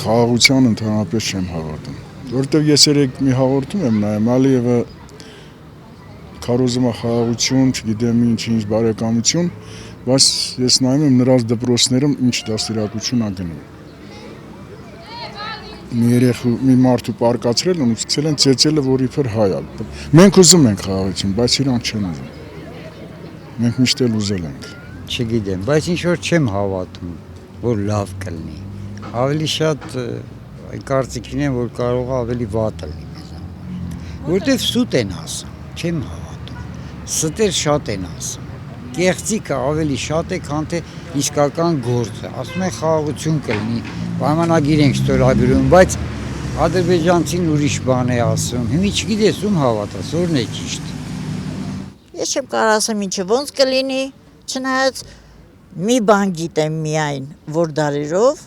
Խաղաղության ընդհանրապես չեմ հավատում, որովհետև ես երեք մի հաղորդում եմ նայում, Ալիևը քարոզում է խաղաղություն, չգիտեմ ինչ բարեկամություն, բայց ես նայում եմ նրանց դպրոցներում ինչ դաստիարակություն ա գնում։ Մի մարդու պարկացրել ու սկսել են ծեծելը, որ իբր հայ ա։ Մենք ուզում ենք խաղաղություն, բայց իրանք չեն ուզում։ Մենք միշտ էլ ուզել ենք։ Չգիտեմ, բայց ինչ որ չեմ հավատում, որ լավ կլինի։ Ավելի շատ կարծիքին եմ, որ կարող է ավելի վատ լինի մեզ համար։ Որտեվ սուտ են ասում, չեմ հավատում։ Ստեր շատ են ասում։ Կեղծիկը ավելի շատ է, քան թե իսկական գործը։ Ասում են խաղաղություն կլինի, պայմանագիր ենք ստորագրում, բայց ադրբեջանցին ուրիշ բան է ասում։ Հիմա չգիտես ում հավատաս, որն է ճիշտ։ Ես չեմ կարող ասեմ ինչը ոնց կլինի, չնայած մի բան գիտեմ միայն, որ դարերով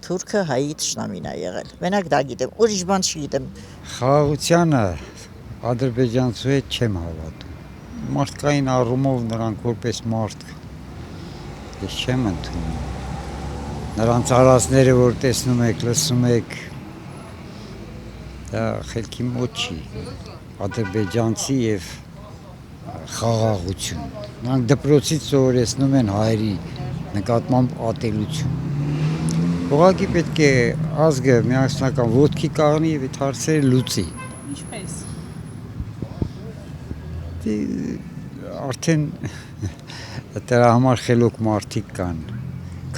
թուրքը հայի թշնամին է եղել։ Մենակ դա գիտեմ, ուրիշ բան չգիտեմ։ Խաղաղությանը ադրբեջանցու հետ չեմ հավատում։ Մարդկային առումով նրանք որպես մարդ ես չեմ ընդունում։ Նրանց արածները, որ տեսնում եք, լսում եք, դա խելքի մոտ չի։ Ադրբեջանցի եւ խաղաղություն։ Նրանք դպրոցից սովորեցնում են հայերի նկատմամբ ատելություն։ Ուղղակի պետք է ազգը միասնական ոտքի կանգնի եւ այդ հարցերը լուծի։ Ինչպես։ Արդեն դրա համար խելոք մարդիկ կան,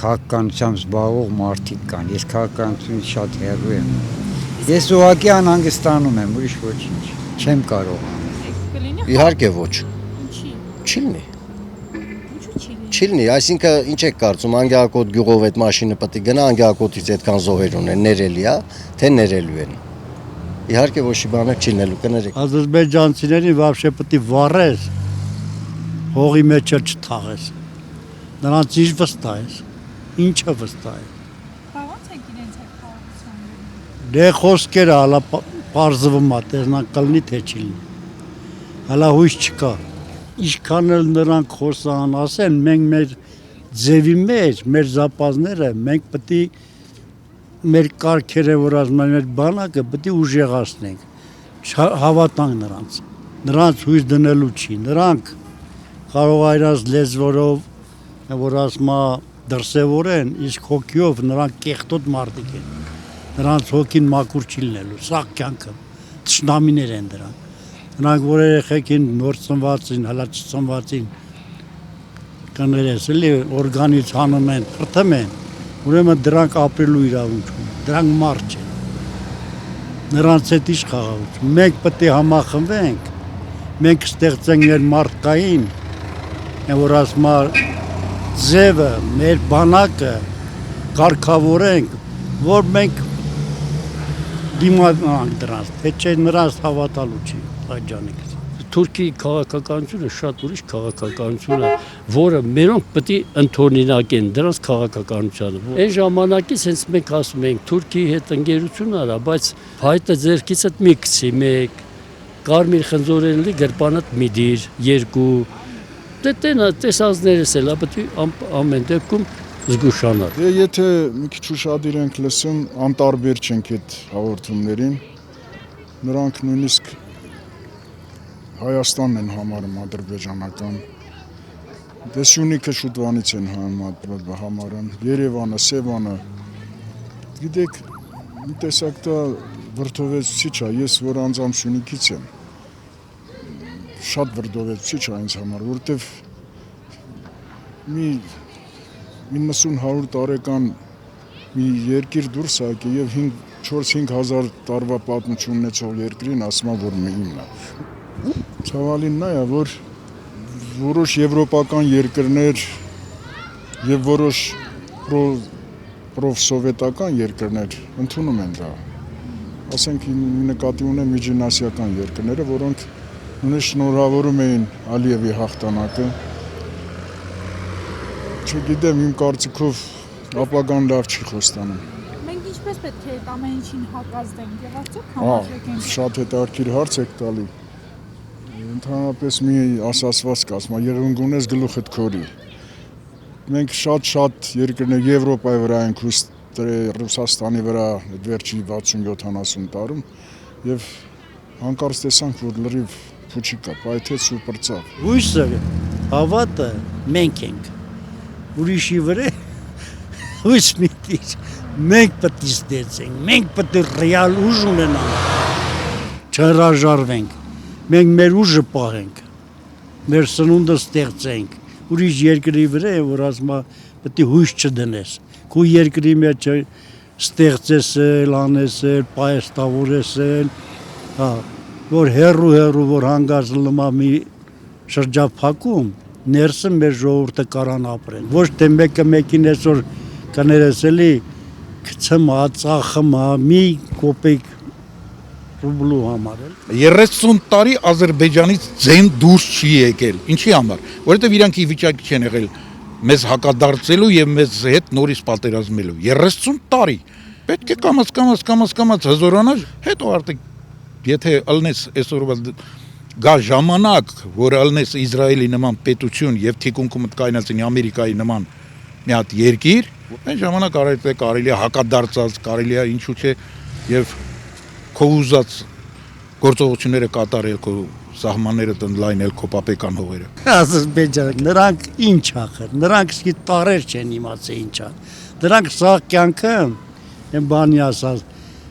քաղաքականությամբ զբաղվող մարդիկ կան, ես քաղաքականությունից շատ հեռու եմ, ես ուղղակի անհանգստանում եմ, ուրիշ ոչինչ, չեմ կարող։ Իհարկե ոչ, Ինչի։ չի լինի, Ինչու չի լինի։ չի լինի, այսինքն ինչ եք կարծում, Անգելակոտ գյուղով այդ մաշինը պետք է գնա, Անգելակոտից այդքան զոհեր ունեն, ներելի է, թե ներելու են։ Իհարկե ոչ մի բան չի լինելու, կներեք։ Ադրբեջանցիներին вообще պետք է վառես, հողի մեջ չթաղես։ Նրանց ինչ վստահ ես, ինչը վստահ է։ Ո՞նց է իրենց այդ խաղաղության։ Դե խոսքերը հալա պարզվում է, տեսնանք կլինի թե չի լինի։ Հալա հույս չկա։ Ինչքան էլ նրանք խոսան, ասեն, մենք մեր ձևի մեջ, մեր զապազները, մենք պետք է մեր կարգերը, որ ասում են, մեր բանակը պետք է ուժեղացնենք, հավատանք նրանց։ Նրանց հույս դնելու չի, նրանք կարող է իրաց լեզվորով, որ ասում է դրսևորեն, իսկ հոգիով նրանք կեղտոտ մարդիկ են։ Նրանց հոգին մաքուր չի լինելու, սաղ կյանքը, թշնամիներ են դրանք։ Նրանք որ երեխեքին նոր ծնվածին, հալա չծնվածին կներես, էլի օրգանից հանում են, խրթում են, ուրեմն դրանք ապրելու իրավունք ունեն, դրանք մարդ չեն։ Նրանց հետ ինչ խաղաղություն։ Մենք պետք է համախմբենք, մենք ստեղծենք մեր մարդկային, որ ասում է ձևը, մեր բանակը կարգավորենք, որ մենք դիմանանք դրանց, թե չէ նրանց հավատալու չի, այջանիկ։ Թուրքիի քաղաքականությունը շատ ուրիշ քաղաքականություն է, որը մերոնք պետք է ընդօրինակ են դրանց քաղաքականությանը։ Այն ժամանակից հենց մենք ասում ենք Թուրքիի հետ ընկերություն արա, բայց հայտը ձերքիցդ մի գցի մեկ, կարմիր խնձորենլի գրպանդ մի դիր, երկու, դե տեսածներս էլ պետք է ամեն դեպքում զգուշանալ։ Դե եթե մի քիչ ուշադիր ենք լսում, անտարբեր չենք այդ հաղորդումներին, նրանք նույնիսկ Հայաստանն են համարում ադրբեջանական, դե Սյունիքը շուտվանից են համարում, Երևանը, Սևանը, գիտեք, մի տեսակ դա վրդովեցուցիչ է, ես որ անձամ Սյունիքից եմ, շատ վրդովեցուցիչ է ինձ համար, որովհետև մի 90-100 տարեկան մի երկիր դուրս եկել եւ 4-5 հազար տարվա պատմություն ունեցող երկրին ասում որ իմն է։ Ցավալին նա է, որ որոշ եվրոպական երկրներ եւ որոշ պրոֆսովետական երկրներ ընդունում են դա։ Ասենք նկատի ունեմ միջինասիական երկրները, որոնք նույնիսկ շնորհավորում էին Ալիևի հաղթանակը։ Չգիտեմ, իմ կարծիքով ապագան լավ չի խոստանում։ Մենք ինչպես պետք է այդ ամեն ինչին հակազդենք եւ արդյոք համաձայնենք։ Շատ հետաքրքիր հարց եք տալի։ Ընդհանրապես մի ասացված կա, ասում եղունգ ունես գլուխդ քորի։ Մենք շատ երկրներ Եվրոպայի վրա ենք Ռուսաստանի վրա վերջի 60-70 տարում եւ հանկարծ տեսանք, որ լրիվ փուչի կա, պայթեց ու պրծավ։ Հույսը, հավատը մենք ենք։ Ուրիշի վրա հույս միտիր։ Մենք պետք է ստեղծենք, մենք պետք է ռեալ ուժ ունենանք։ Չհրաժարվենք։ Մենք մեր ուժը պահենք։ Մեր սնունդը ստեղծենք։ Ուրիշ երկրի վրա է, որ ասում է պետք է հույս չդնես։ Քո երկրի մեջ ստեղծես, անես, պայստավորես, հա, որ հերու որ հանգած լմա մի շրջափակում, ներսը մեր ժողովուրդը կարան ապրեն։ Ոչ թե մեկը մեկին այսօր կներես էլի գցմա, ծախմա, մի կոպեկ ռուբլու համար էլ։ 30 տարի Ադրբեջանից ձեն դուրս չի եկել։ Ինչի համար։ Որովհետև իրանք ի վիճակի չեն եղել մեզ հակադարձելու եւ մեզ հետ նորից պատերազմելու։ 30 տարի։ Պետք է կամաց հզորանալ, հետո արդեն եթե ըլնես այսօրվա գա ժամանակ, որ ըլնես Իսրայելի նման պետություն եւ թիկունքում կայնացնի Ամերիկայի նման մի հատ երկիր, այն ժամանակ կարելի է հակադարձած, կարելի է ինչու՞ չէ եւ քո ուզած գործողությունները կատարել, քո սահմանները տնլայնել, քո պապեկան հողերը։ Ադրբեջան, նրանք ինչ ախր, նրանք սկի տարեր չեն իմացել ինչա։ Նրանք սաղ կյանքը, են բանի ասած,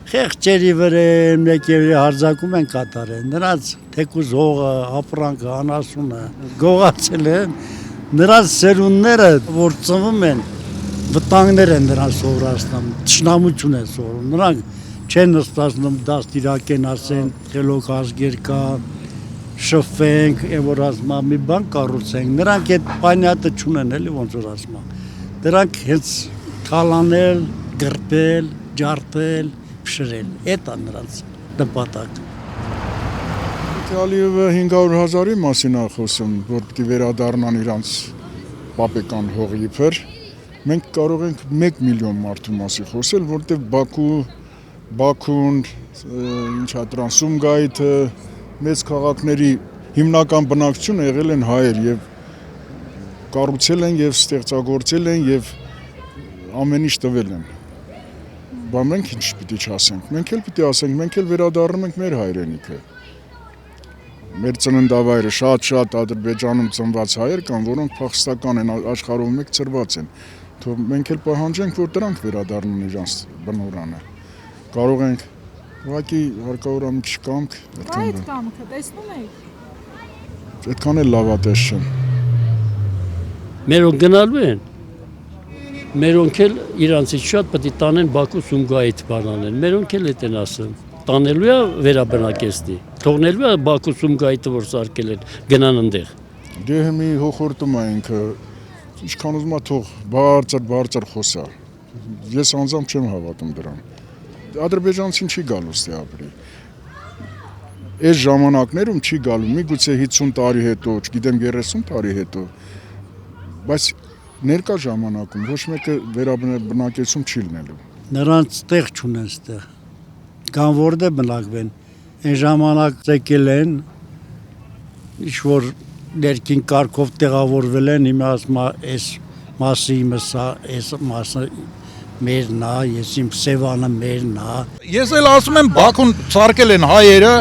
խեղճերի վրա մեկերի հարձակում են կատարել, նրանց թեկուզ հողը, ապրանքը, անասունը գողացել են, նրանց սերունդները, որ ծնվում են, վտանգներ են նրանց սովորացնում, թշնամություն են սովորում, նրանք չեն նստածնում դաստիարակեն ասեն, խելոք ազգեր կա, շփվենք, որ ասում մի բան կառուցենք, նրանք այդ պանյատը չունեն էլի ոնց որ ասում։ Դրանք հենց թալանել, գրպել, ջարդել, փշրել, այդ է նրանց նպատակը։ Ալիևը 500,000-ի մասին է խոսում, որ պիտի վերադառնան իրանց պապեկան հողի իբր։ Մենք կարող ենք 1 միլիոն մարդու մասին խոսել, որտեղ Բաքուն, ինչա դրան Սումգայիթը, մեծ քաղաքների հիմնական բնակչությունը եղել են հայեր եւ կառուցել են եւ ստեղծագործել են եւ ամեն ինչ տվել են։ Բայց մենք ինչ պիտի չասենք։ Մենք էլ պիտի ասենք, մենք էլ վերադառնում ենք մեր հայրենիքը։ Մեր ծննդավայրը շատ Ադրբեջանում ծնված հայեր կան, որոնք փախստական են, աշխարհով մեկ ծրված են։ Թող մենք էլ պահանջենք, որ դրանք վերադառնան իրանց բնորանը։ Կարող ենք ուղղակի հարկավոր է մի քիչ կամք, Այդ կամքը տեսնում եք։ այդքան էլ լավատես չեն։ Մերոնք գնալու են։ Մերոնք էլ իրանցից շատ պետք է տանեն Բաքու Սումգայիթ բանանեն։ Մերոնք էլ էտեն ասեն։ Տանելու է վերաբնակեցնի։ Թողնելու է Բաքու Սումգայիթը որ սարքել են գնան այնտեղ։ Դե մի հոխորտում է ինքը, ինչքան ուզում է թող բարձր խոսա։ Ես անձամբ չեմ հավատում դրան։ Ադրբեջանցին չի գալու ստե ապրի։ Այս ժամանակներում չի գալու, միգուցե 50 տարի հետո, չգիտեմ 30 տարի հետո, բայց ներկա ժամանակում ոչ մեկը վերաբնակեցում չի լինելու։ Նրանց տեղ չունեն ստեղ, կան որտեղ բնակվեն, այն ժամանակ եկել են, ինչ-որ ներքին կարգով տեղավորվել են, հիմա ասում այս մասը իմը սա, այս մասը մերն է, ես իմ Սևանը մերն է։ Ես էլ ասում եմ Բաքուն սարքել են հայերը,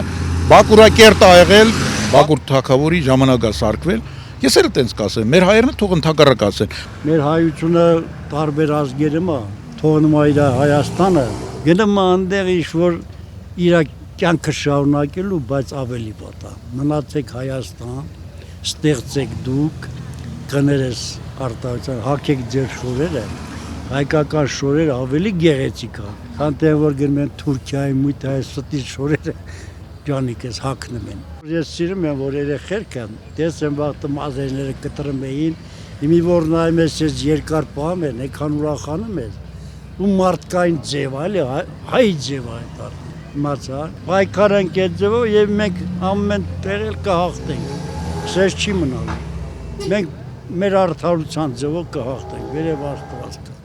Բաքուրակերտ ա եղել, Բաքուր թագավորի ժամանակ է սարքվել։ Ես էլ տենց կասեմ, մեր հայերն թող ընդհակառակ ասեն։ Մեր հայությունը տարբեր ազգերում է, թողնում է իր Հայաստանը, գնում է այնտեղ ինչ-որ իր կյանքը շարունակելու, բայց ավելի վատ է։ Մնացեք Հայաստան, ստեղծեք դուք, կներես արտահայտության, հագեք ձեր շորերը, հայկական շորերը ավելի գեղեցիկ է, քան թե որ գնում են Թուրքիայի մույթ այս ստի շորերը ջանիկես հագնում են։ Ես սիրում եմ, որ երեխերքը տեսեմ վաղտը մազերները կտրում էին, իմի որ նայում ես ես երկար պահում են, եկան ուրախանում ես, ու մարդկային ձև է, էլի հայ ձև է այդ արդեն, իմացա, պայքարենք այդ ձևով եւ մենք ամեն տեղ էլ կհաղթենք, սես չի մնալու, մենք մեր արդարության ձևով կհաղթենք, վերև Աստված կա։